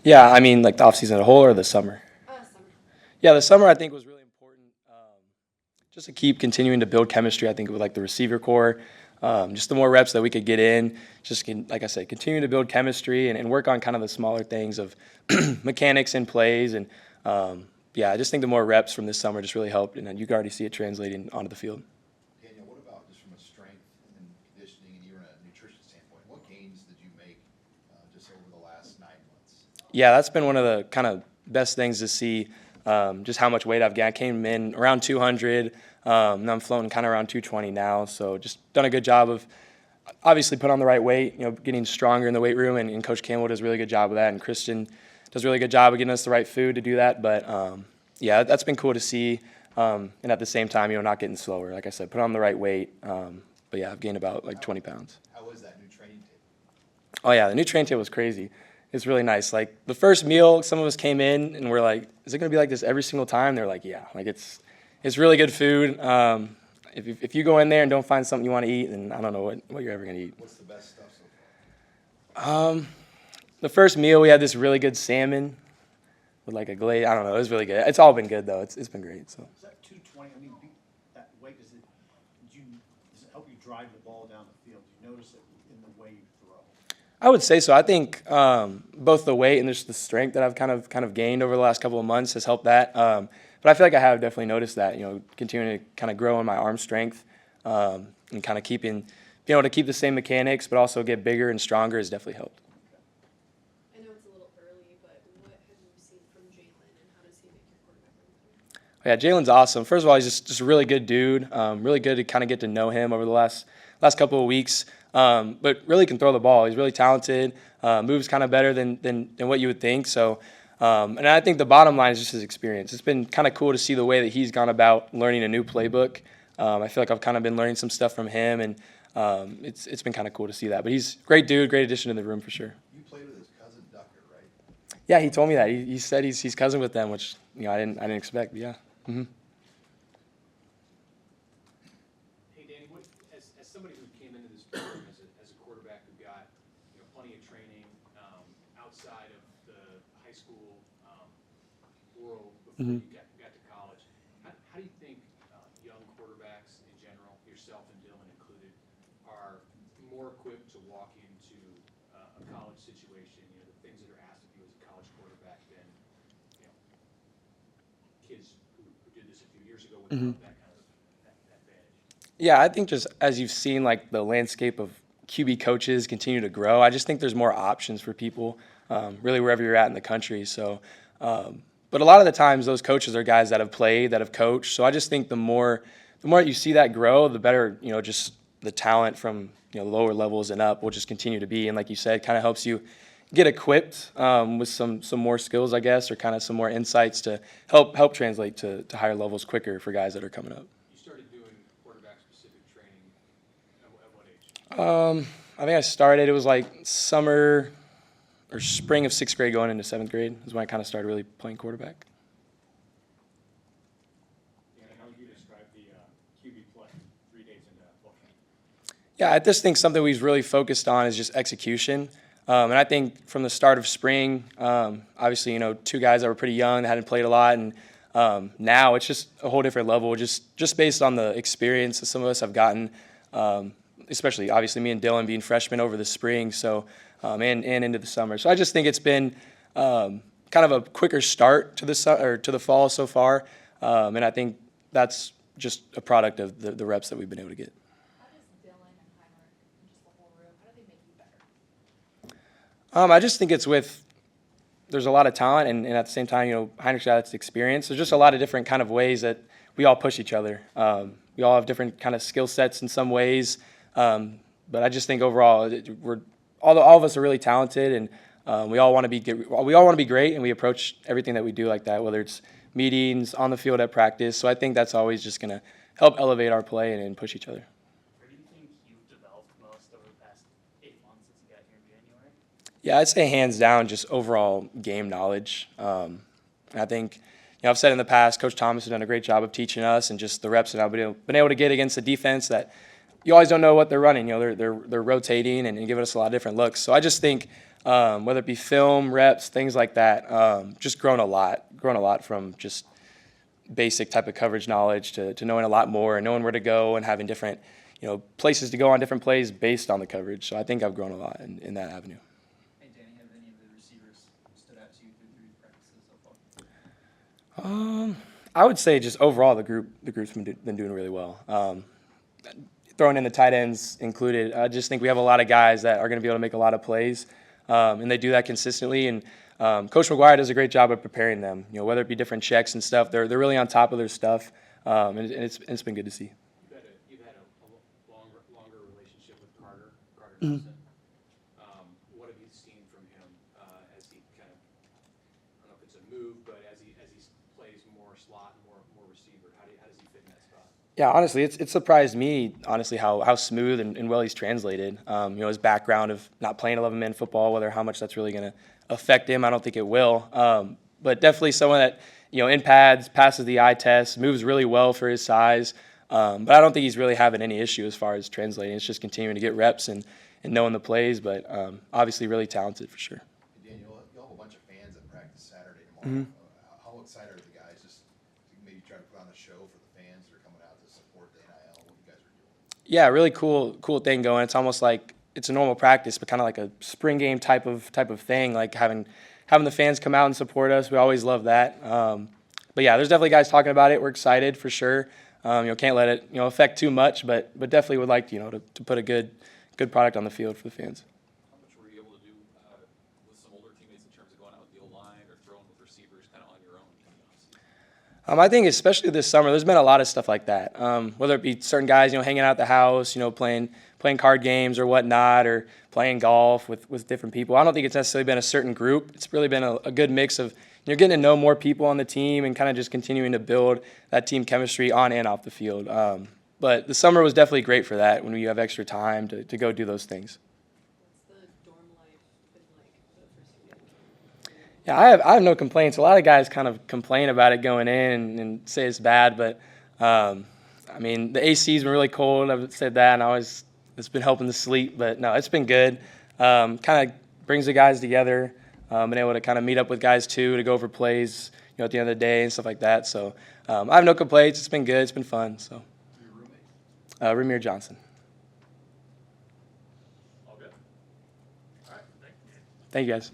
Yeah, I mean, like the offseason as a whole or the summer? Summer. Yeah, the summer I think was really important just to keep continuing to build chemistry, I think, with like the receiver core. Just the more reps that we could get in, like I said, continue to build chemistry and work on kind of the smaller things of mechanics and plays. And yeah, I just think the more reps from this summer just really helped, and you can already see it translating onto the field. Daniel, what about just from a strength and conditioning and even a nutrition standpoint? What gains did you make just over the last 9 months? Yeah, that's been one of the kind of best things to see, just how much weight I've gained. I came in around 200, and I'm floating kind of around 220 now. So just done a good job of obviously put on the right weight, getting stronger in the weight room, and Coach Campbell does a really good job of that, and Christian does a really good job of getting us the right food to do that. But yeah, that's been cool to see, and at the same time, not getting slower. Like I said, put on the right weight. But yeah, I've gained about like 20 pounds. How was that new training tape? Oh yeah, the new training table was crazy. It's really nice. Like the first meal, some of us came in and we're like, "Is it gonna be like this every single time?" They're like, "Yeah." Like it's really good food. If you go in there and don't find something you want to eat, then I don't know what you're ever gonna eat. What's the best stuff so far? The first meal we had this really good salmon with like a glaze. I don't know. It was really good. It's all been good though. It's been great. So. Is that 220? I mean, that weight, does it help you drive the ball down the field? Do you notice it in the way you throw? I would say so. I think both the weight and just the strength that I've kind of gained over the last couple of months has helped that. But I feel like I have definitely noticed that. Continuing to kind of grow in my arm strength, and kind of being able to keep the same mechanics, but also get bigger and stronger has definitely helped. I know it's a little early, but what have you seen from Jalen and how does he make your quarterback? Yeah, Jalen's awesome. First of all, he's just a really good dude. Really good to kind of get to know him over the last couple of weeks. But really can throw the ball. He's really talented. Moves kind of better than what you would think. So, and I think the bottom line is just his experience. It's been kind of cool to see the way that he's gone about learning a new playbook. I feel like I've kind of been learning some stuff from him, and it's been kind of cool to see that. But he's a great dude, great addition to the room for sure. You played with his cousin Ducker, right? Yeah, he told me that. He said he's cousin with them, which I didn't expect. But yeah. Mm-hmm. Hey, Danny, as somebody who came into this program as a quarterback who got plenty of training outside of the high school world before Mm-hmm. you got to college, how do you think young quarterbacks in general, yourself and Dylan included, are more equipped to walk into a college situation? The things that are asked of you as a college quarterback than kids who did this a few years ago without Mm-hmm. that kind of that advantage. Yeah, I think just as you've seen, like the landscape of QB coaches continue to grow, I just think there's more options for people, really wherever you're at in the country. So, but a lot of the times those coaches are guys that have played, that have coached. So I just think the more you see that grow, the better, just the talent from lower levels and up will just continue to be. And like you said, kind of helps you get equipped with some more skills, I guess, or kind of some more insights to help translate to higher levels quicker for guys that are coming up. You started doing quarterback-specific training at what age? I think I started, it was like summer or spring of 6th grade going into 7th grade is when I kind of started really playing quarterback. Yeah, how would you describe the QB play 3 days into fall camp? Yeah, I just think something we've really focused on is just execution. And I think from the start of spring, obviously, 2 guys that were pretty young, that hadn't played a lot, and now it's just a whole different level, just based on the experience that some of us have gotten, especially obviously me and Dylan being freshmen over the spring, so and into the summer. So I just think it's been kind of a quicker start to the fall so far, and I think that's just a product of the reps that we've been able to get. How does Dylan and Heinrich and just the whole room, how do they make you better? I just think there's a lot of talent, and at the same time, Heinrich's got its experience. There's just a lot of different kind of ways that we all push each other. We all have different kind of skill sets in some ways, but I just think overall, all of us are really talented, and we all want to be great, and we approach everything that we do like that, whether it's meetings, on the field, at practice. So I think that's always just going to help elevate our play and push each other. Where do you think you've developed most over the past 8 months since you got here in January? Yeah, I'd say hands down, just overall game knowledge. I think, I've said in the past, Coach Thomas has done a great job of teaching us, and just the reps that I've been able to get against the defense that you always don't know what they're running. They're rotating and giving us a lot of different looks. So I just think whether it be film, reps, things like that. Just grown a lot from just basic type of coverage knowledge to knowing a lot more and knowing where to go and having different, places to go on different plays based on the coverage. So I think I've grown a lot in that avenue. Hey, Danny, have any of the receivers stood out to you through practices so far? I would say just overall the group's been doing really well. Throwing in the tight ends included, I just think we have a lot of guys that are going to be able to make a lot of plays, and they do that consistently. And Coach McGuire does a great job of preparing them. Whether it be different checks and stuff, they're really on top of their stuff, and it's been good to see. You've had a longer relationship with Carter Nelson. What have you seen from him as he kind of, I don't know if it's a move, but as he plays more slot and more receiver, how does he fit in that spot? Yeah, honestly, it surprised me, honestly, how smooth and well he's translated. His background of not playing 11-man football, how much that's really going to affect him, I don't think it will. But definitely someone that, in pads, passes the eye test, moves really well for his size. But I don't think he's really having any issue as far as translating. It's just continuing to get reps and knowing the plays, but obviously really talented for sure. Hey, Daniel, you'll have a bunch of fans at practice Saturday tomorrow. How excited are the guys just to maybe try to put on a show for the fans that are coming out to support the NIL, what you guys are doing? Yeah, really cool thing going. It's almost like it's a normal practice, but kind of like a spring game type of thing, like having the fans come out and support us. We always love that. But yeah, there's definitely guys talking about it. We're excited for sure. Can't let it affect too much, but definitely would like to put a good product on the field for the fans. How much were you able to do with some older teammates in terms of going out with the O-line or throwing with receivers kind of on your own? I think especially this summer, there's been a lot of stuff like that. Whether it be certain guys, hanging out at the house, playing card games or whatnot, or playing golf with different people. I don't think it's necessarily been a certain group. It's really been a good mix of you're getting to know more people on the team and kind of just continuing to build that team chemistry on and off the field. But the summer was definitely great for that when you have extra time to go do those things. What's the dorm life been like for the first few days? Yeah, I have no complaints. A lot of guys kind of complain about it going in and say it's bad, but the AC's been really cold. I've said that, and it's been helping to sleep. But no, it's been good. Kind of brings the guys together. Been able to kind of meet up with guys too to go over plays, at the end of the day and stuff like that. So I have no complaints. It's been good. It's been fun. So. Your roommates? Ramir Johnson. All good. All right, thank you. Thank you, guys.